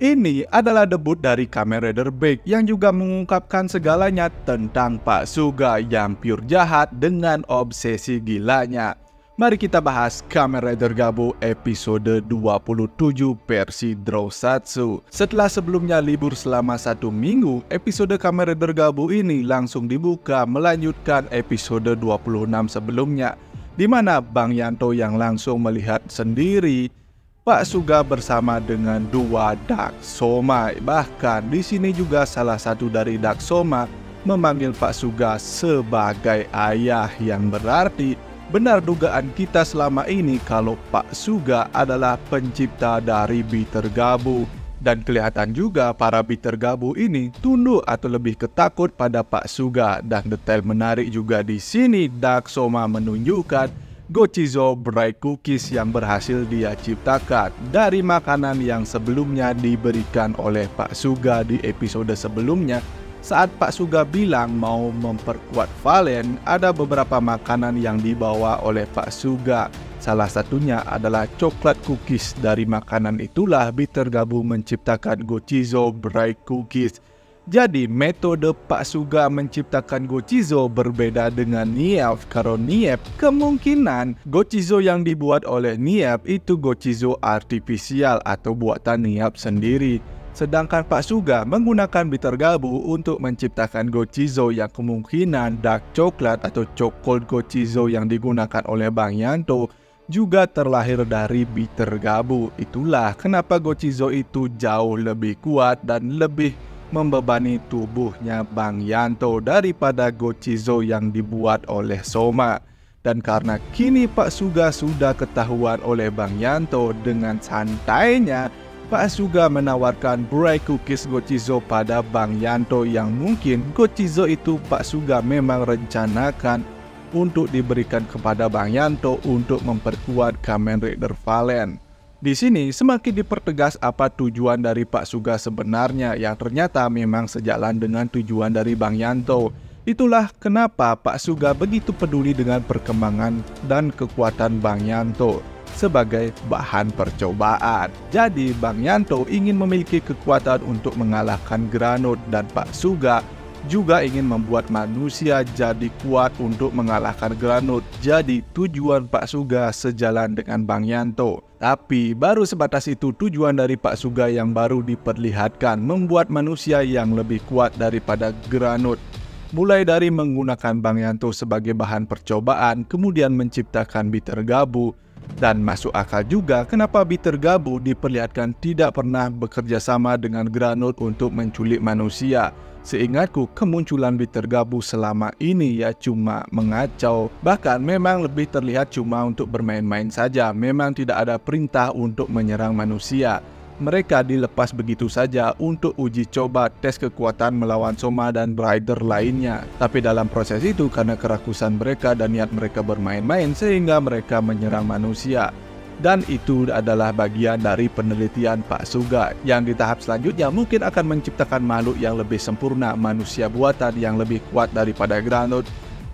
Ini adalah debut dari Kamen Rider Baek yang juga mengungkapkan segalanya tentang Pak Suga yang pure jahat dengan obsesi gilanya. Mari kita bahas Kamen Rider Gabu episode 27 versi Drosatsu. Setelah sebelumnya libur selama 1 minggu, episode Kamen Rider Gabu ini langsung dibuka melanjutkan episode 26 sebelumnya, di mana Bang Yanto yang langsung melihat sendiri Pak Suga bersama dengan 2 Dark Soma. Bahkan di sini juga salah satu dari Dark Soma memanggil Pak Suga sebagai ayah, yang berarti benar dugaan kita selama ini kalau Pak Suga adalah pencipta dari Bitter Gabu. Dan kelihatan juga para Bitter Gabu ini tunduk atau lebih ketakut pada Pak Suga. Dan detail menarik juga di sini, Dark Soma menunjukkan Gochizo Bright Cookies yang berhasil dia ciptakan dari makanan yang sebelumnya diberikan oleh Pak Suga di episode sebelumnya. Saat Pak Suga bilang mau memperkuat Valen, ada beberapa makanan yang dibawa oleh Pak Suga. Salah satunya adalah coklat cookies. Dari makanan itulah Bitter Gabu menciptakan Gochizo Bright Cookies. Jadi metode Pak Suga menciptakan Gochizo berbeda dengan Niep. Karena Niep kemungkinan Gochizo yang dibuat oleh Niep itu Gochizo artifisial atau buatan Niep sendiri. Sedangkan Pak Suga menggunakan Bitter Gabu untuk menciptakan Gochizo yang kemungkinan dark coklat atau chocolate Gochizo yang digunakan oleh Bang Yanto juga terlahir dari Bitter Gabu. Itulah kenapa Gochizo itu jauh lebih kuat dan lebih membebani tubuhnya Bang Yanto daripada Gochizo yang dibuat oleh Soma. Dan karena kini Pak Suga sudah ketahuan oleh Bang Yanto, dengan santainya Pak Suga menawarkan Bright Cookies Gochizo pada Bang Yanto, yang mungkin Gochizo itu Pak Suga memang rencanakan untuk diberikan kepada Bang Yanto untuk memperkuat Kamen Rider Valen. Di sini semakin dipertegas apa tujuan dari Pak Suga sebenarnya, yang ternyata memang sejalan dengan tujuan dari Bang Yanto. Itulah kenapa Pak Suga begitu peduli dengan perkembangan dan kekuatan Bang Yanto sebagai bahan percobaan. Jadi Bang Yanto ingin memiliki kekuatan untuk mengalahkan Granut, dan Pak Suga juga ingin membuat manusia jadi kuat untuk mengalahkan Granut. Jadi tujuan Pak Suga sejalan dengan Bang Yanto. Tapi baru sebatas itu tujuan dari Pak Suga yang baru diperlihatkan, membuat manusia yang lebih kuat daripada Granut. Mulai dari menggunakan Bang Yanto sebagai bahan percobaan, kemudian menciptakan Bitter Gabu. Dan masuk akal juga kenapa Bitter Gabu diperlihatkan tidak pernah bekerja sama dengan Granut untuk menculik manusia. Seingatku kemunculan Bitter Gabu selama ini ya cuma mengacau. Bahkan memang lebih terlihat cuma untuk bermain-main saja. Memang tidak ada perintah untuk menyerang manusia. Mereka dilepas begitu saja untuk uji coba tes kekuatan melawan Soma dan Rider lainnya. Tapi dalam proses itu karena kerakusan mereka dan niat mereka bermain-main sehingga mereka menyerang manusia. Dan itu adalah bagian dari penelitian Pak Suga, yang di tahap selanjutnya mungkin akan menciptakan makhluk yang lebih sempurna, manusia buatan yang lebih kuat daripada Granut,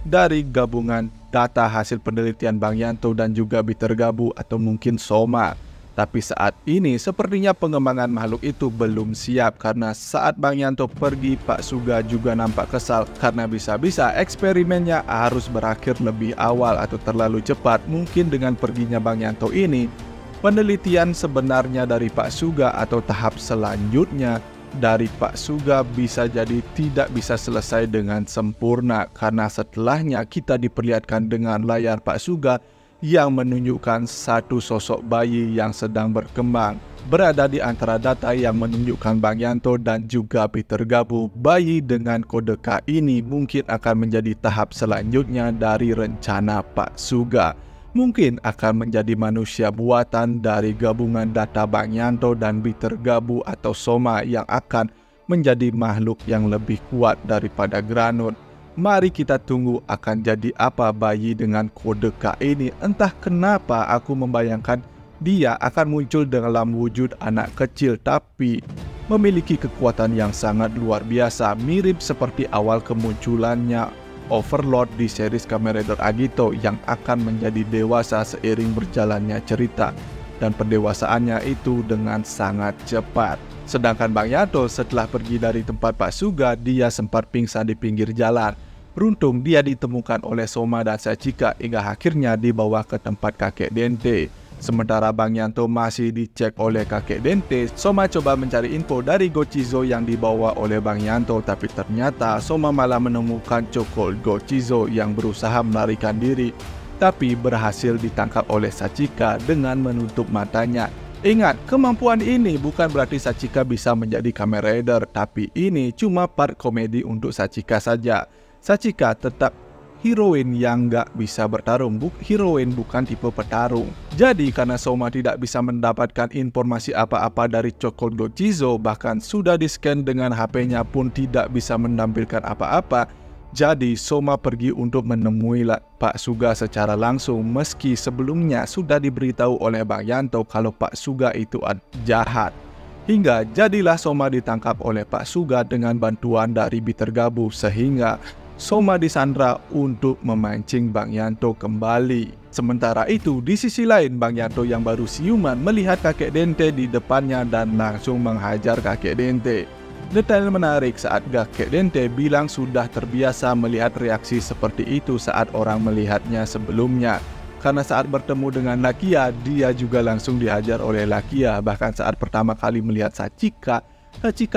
dari gabungan data hasil penelitian Bang Yanto dan juga Bitter Gabu atau mungkin Soma. Tapi saat ini sepertinya pengembangan makhluk itu belum siap, karena saat Bang Yanto pergi Pak Suga juga nampak kesal karena bisa-bisa eksperimennya harus berakhir lebih awal atau terlalu cepat. Mungkin dengan perginya Bang Yanto ini, penelitian sebenarnya dari Pak Suga atau tahap selanjutnya dari Pak Suga bisa jadi tidak bisa selesai dengan sempurna, karena setelahnya kita diperlihatkan dengan layar Pak Suga yang menunjukkan satu sosok bayi yang sedang berkembang, berada di antara data yang menunjukkan Bang Yanto dan juga Bitter Gabu. Bayi dengan kode K ini mungkin akan menjadi tahap selanjutnya dari rencana Pak Suga. Mungkin akan menjadi manusia buatan dari gabungan data Bang Yanto dan Bitter Gabu atau Soma, yang akan menjadi makhluk yang lebih kuat daripada Granut. Mari kita tunggu akan jadi apa bayi dengan kode K ini. Entah kenapa aku membayangkan dia akan muncul dalam wujud anak kecil, tapi memiliki kekuatan yang sangat luar biasa, mirip seperti awal kemunculannya Overlord di series Kamen Rider Agito yang akan menjadi dewasa seiring berjalannya cerita. Dan pendewasaannya itu dengan sangat cepat. Sedangkan Bang Yanto setelah pergi dari tempat Pak Suga, dia sempat pingsan di pinggir jalan. Beruntung dia ditemukan oleh Soma dan Sachika hingga akhirnya dibawa ke tempat kakek Dente. Sementara Bang Yanto masih dicek oleh kakek Dente, Soma coba mencari info dari Gochizo yang dibawa oleh Bang Yanto, tapi ternyata Soma malah menemukan cokol Gochizo yang berusaha melarikan diri, tapi berhasil ditangkap oleh Sachika dengan menutup matanya. Ingat, kemampuan ini bukan berarti Sachika bisa menjadi Kamen Rider, tapi ini cuma part komedi untuk Sachika saja. Sachika tetap heroin yang nggak bisa bertarung, heroin bukan tipe petarung. Jadi karena Soma tidak bisa mendapatkan informasi apa-apa dari cokol Gochizo, bahkan sudah di-scan dengan HP-nya pun tidak bisa menampilkan apa-apa. Jadi Soma pergi untuk menemui Pak Suga secara langsung, meski sebelumnya sudah diberitahu oleh Bang Yanto kalau Pak Suga itu jahat. Hingga jadilah Soma ditangkap oleh Pak Suga dengan bantuan dari Bitter Gabu, sehingga Soma disandra untuk memancing Bang Yanto kembali. Sementara itu, di sisi lain Bang Yanto yang baru siuman melihat kakek Dente di depannya dan langsung menghajar kakek Dente. Detail menarik saat kakek Dente bilang sudah terbiasa melihat reaksi seperti itu saat orang melihatnya sebelumnya. Karena saat bertemu dengan Lakia, dia juga langsung dihajar oleh Lakia. Bahkan saat pertama kali melihat Sachika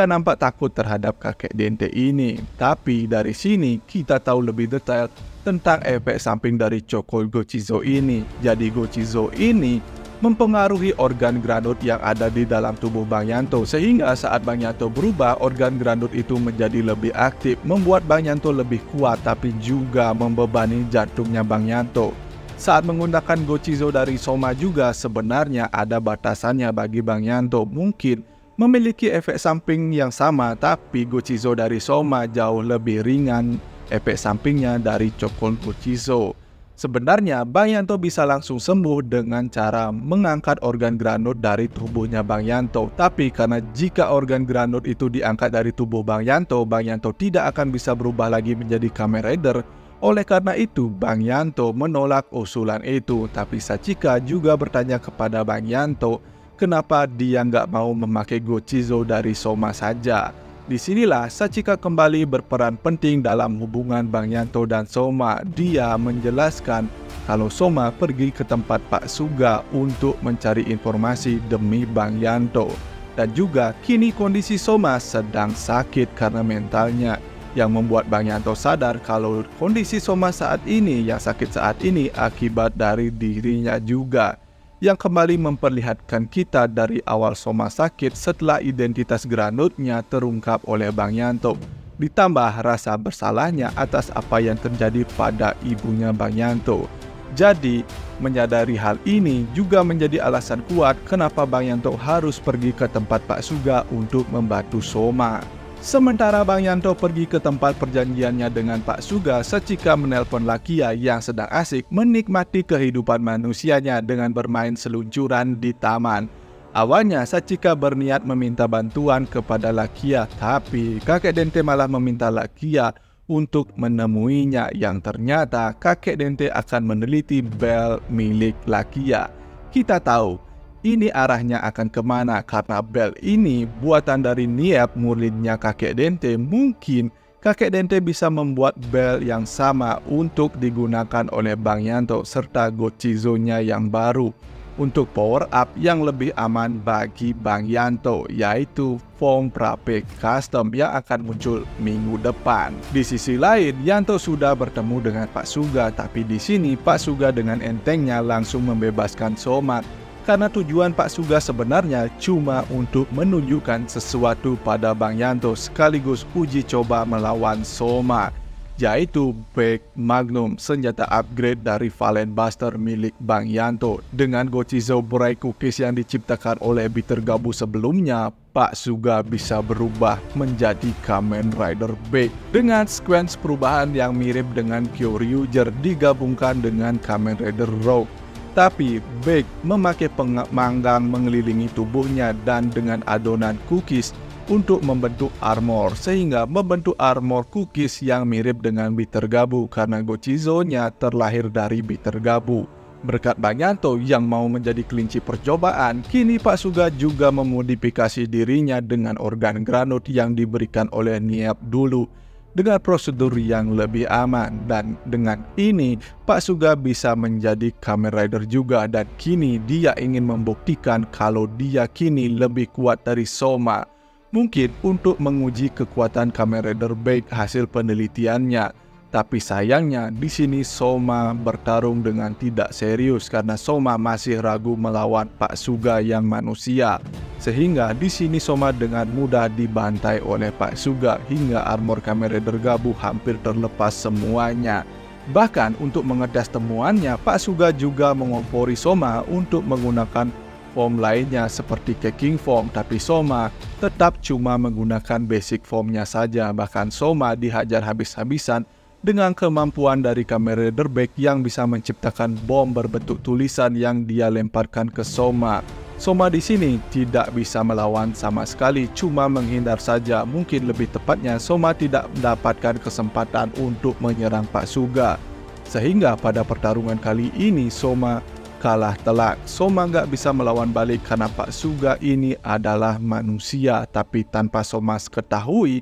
nampak takut terhadap kakek Dente ini. Tapi dari sini kita tahu lebih detail tentang efek samping dari cokol Gochizo ini. Jadi Gochizo ini mempengaruhi organ granut yang ada di dalam tubuh Bang Yanto, sehingga saat Bang Yanto berubah, organ granut itu menjadi lebih aktif, membuat Bang Yanto lebih kuat, tapi juga membebani jantungnya Bang Yanto. Saat menggunakan Gochizo dari Soma juga sebenarnya ada batasannya bagi Bang Yanto. Mungkin memiliki efek samping yang sama, tapi Gochizo dari Soma jauh lebih ringan efek sampingnya dari cokol Gochizo. Sebenarnya Bang Yanto bisa langsung sembuh dengan cara mengangkat organ granut dari tubuhnya Bang Yanto. Tapi karena jika organ granut itu diangkat dari tubuh Bang Yanto tidak akan bisa berubah lagi menjadi Kamen Rider. Oleh karena itu Bang Yanto menolak usulan itu. Tapi Sachika juga bertanya kepada Bang Yanto kenapa dia nggak mau memakai Gochizo dari Soma saja. Disinilah Sachika kembali berperan penting dalam hubungan Bang Yanto dan Soma. Dia menjelaskan kalau Soma pergi ke tempat Pak Suga untuk mencari informasi demi Bang Yanto. Dan juga kini kondisi Soma sedang sakit karena mentalnya, yang membuat Bang Yanto sadar kalau kondisi Soma saat ini, yang sakit saat ini akibat dari dirinya juga. Yang kembali memperlihatkan kita dari awal Soma sakit setelah identitas granutnya terungkap oleh Bang Yanto. Ditambah rasa bersalahnya atas apa yang terjadi pada ibunya Bang Yanto. Jadi, menyadari hal ini juga menjadi alasan kuat kenapa Bang Yanto harus pergi ke tempat Pak Suga untuk membantu Soma. Sementara Bang Yanto pergi ke tempat perjanjiannya dengan Pak Suga, Sachika menelpon Lakia yang sedang asik menikmati kehidupan manusianya dengan bermain seluncuran di taman. Awalnya Sachika berniat meminta bantuan kepada Lakia, tapi kakek Dente malah meminta Lakia untuk menemuinya, yang ternyata kakek Dente akan meneliti bel milik Lakia. Kita tahu ini arahnya akan kemana, karena bel ini buatan dari niat muridnya kakek Dente. Mungkin kakek Dente bisa membuat bel yang sama untuk digunakan oleh Bang Yanto serta Gochizo-nya yang baru untuk power up yang lebih aman bagi Bang Yanto, yaitu form Prape Custom yang akan muncul minggu depan. Di sisi lain, Yanto sudah bertemu dengan Pak Suga, tapi di sini Pak Suga dengan entengnya langsung membebaskan Soma. Karena tujuan Pak Suga sebenarnya cuma untuk menunjukkan sesuatu pada Bang Yanto sekaligus uji coba melawan Soma, yaitu Big Magnum, senjata upgrade dari Valen Buster milik Bang Yanto. Dengan Gochizo Bright Cookies yang diciptakan oleh Bitter Gabu sebelumnya, Pak Suga bisa berubah menjadi Kamen Rider Big. Dengan sequence perubahan yang mirip dengan Kyoryuger digabungkan dengan Kamen Rider Rogue. Tapi Big memakai pemanggang mengelilingi tubuhnya dan dengan adonan cookies untuk membentuk armor, sehingga membentuk armor cookies yang mirip dengan Bitter Gabu karena Gochizo-nya terlahir dari Bitter Gabu. Berkat Bang Yanto yang mau menjadi kelinci percobaan, kini Pak Suga juga memodifikasi dirinya dengan organ granut yang diberikan oleh Niep dulu dengan prosedur yang lebih aman. Dan dengan ini Pak Suga bisa menjadi Kamen Rider juga, dan kini dia ingin membuktikan kalau dia kini lebih kuat dari Soma. Mungkin untuk menguji kekuatan Kamen Rider baik hasil penelitiannya. Tapi sayangnya di sini Soma bertarung dengan tidak serius karena Soma masih ragu melawan Pak Suga yang manusia. Sehingga di sini Soma dengan mudah dibantai oleh Pak Suga hingga armor Kamen Rider Gabu hampir terlepas semuanya. Bahkan untuk mengetes temuannya, Pak Suga juga mengompori Soma untuk menggunakan form lainnya seperti King Form, tapi Soma tetap cuma menggunakan basic formnya saja. Bahkan Soma dihajar habis-habisan dengan kemampuan dari Kamen Rider Back yang bisa menciptakan bom berbentuk tulisan yang dia lemparkan ke Soma. Soma di sini tidak bisa melawan sama sekali, cuma menghindar saja. Mungkin lebih tepatnya Soma tidak mendapatkan kesempatan untuk menyerang Pak Suga. Sehingga pada pertarungan kali ini Soma kalah telak. Soma nggak bisa melawan balik karena Pak Suga ini adalah manusia, tapi tanpa Soma ketahui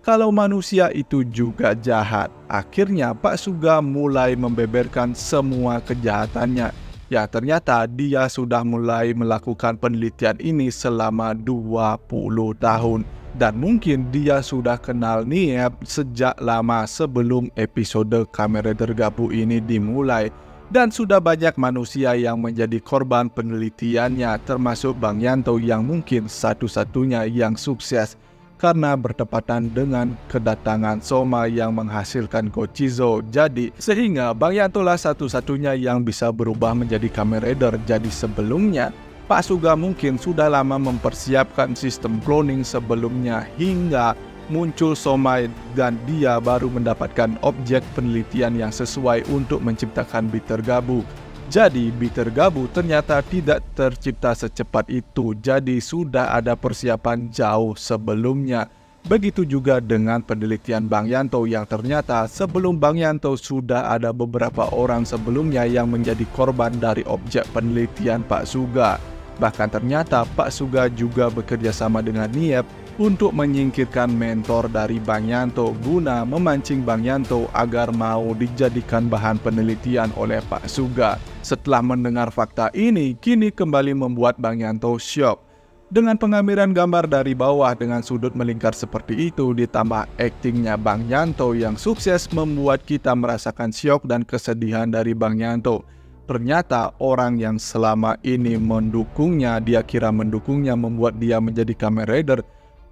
kalau manusia itu juga jahat. Akhirnya Pak Suga mulai membeberkan semua kejahatannya. Ya ternyata dia sudah mulai melakukan penelitian ini selama 20 tahun. Dan mungkin dia sudah kenal Niep sejak lama sebelum episode Kamen Rider Gabu ini dimulai. Dan sudah banyak manusia yang menjadi korban penelitiannya, termasuk Bang Yanto yang mungkin satu-satunya yang sukses karena bertepatan dengan kedatangan Soma yang menghasilkan Gochizo. Jadi sehingga Bang Yanto lah satu-satunya yang bisa berubah menjadi Kamen Rider. Jadi sebelumnya Pak Suga mungkin sudah lama mempersiapkan sistem cloning sebelumnya hingga muncul Soma, dan dia baru mendapatkan objek penelitian yang sesuai untuk menciptakan Bitter Gabu. Jadi Bitter Gabu ternyata tidak tercipta secepat itu, jadi sudah ada persiapan jauh sebelumnya. Begitu juga dengan penelitian Bang Yanto yang ternyata sebelum Bang Yanto sudah ada beberapa orang sebelumnya yang menjadi korban dari objek penelitian Pak Suga. Bahkan ternyata Pak Suga juga bekerja sama dengan Niep untuk menyingkirkan mentor dari Bang Yanto guna memancing Bang Yanto agar mau dijadikan bahan penelitian oleh Pak Suga. Setelah mendengar fakta ini, kini kembali membuat Bang Yanto syok. Dengan pengambilan gambar dari bawah dengan sudut melingkar seperti itu, ditambah aktingnya Bang Yanto yang sukses, membuat kita merasakan syok dan kesedihan dari Bang Yanto. Ternyata orang yang selama ini mendukungnya, dia kira mendukungnya membuat dia menjadi Kamen Rider,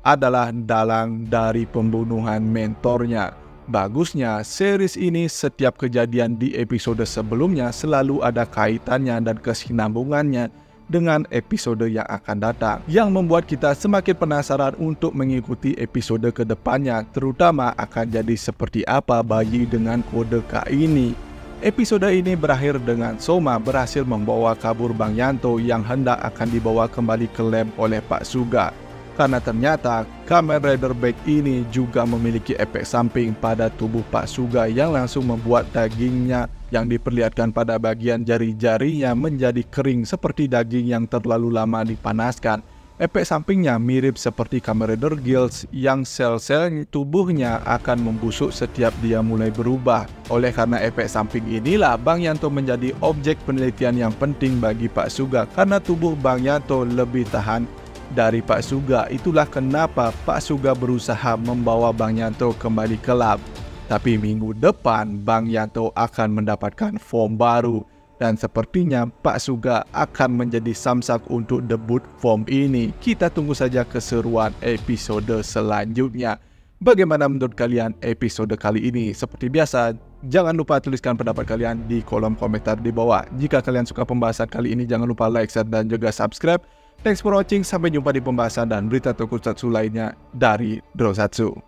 adalah dalang dari pembunuhan mentornya. Bagusnya series ini setiap kejadian di episode sebelumnya selalu ada kaitannya dan kesinambungannya dengan episode yang akan datang, yang membuat kita semakin penasaran untuk mengikuti episode kedepannya, terutama akan jadi seperti apa bayi dengan kode K ini. Episode ini berakhir dengan Soma berhasil membawa kabur Bang Yanto yang hendak akan dibawa kembali ke lab oleh Pak Suga. Karena ternyata Kamen Rider Back ini juga memiliki efek samping pada tubuh Pak Suga yang langsung membuat dagingnya yang diperlihatkan pada bagian jari-jarinya menjadi kering seperti daging yang terlalu lama dipanaskan. Efek sampingnya mirip seperti Kamen Rider Guilds yang sel-sel tubuhnya akan membusuk setiap dia mulai berubah. Oleh karena efek samping inilah Bang Yanto menjadi objek penelitian yang penting bagi Pak Suga karena tubuh Bang Yanto lebih tahan dari Pak Suga. Itulah kenapa Pak Suga berusaha membawa Bang Yanto kembali ke lab. Tapi minggu depan Bang Yanto akan mendapatkan form baru. Dan sepertinya Pak Suga akan menjadi samsak untuk debut form ini. Kita tunggu saja keseruan episode selanjutnya. Bagaimana menurut kalian episode kali ini? Seperti biasa, jangan lupa tuliskan pendapat kalian di kolom komentar di bawah. Jika kalian suka pembahasan kali ini, jangan lupa like, share, dan juga subscribe. Thanks for watching, sampai jumpa di pembahasan dan berita tokusatsu lainnya dari Drosatsu.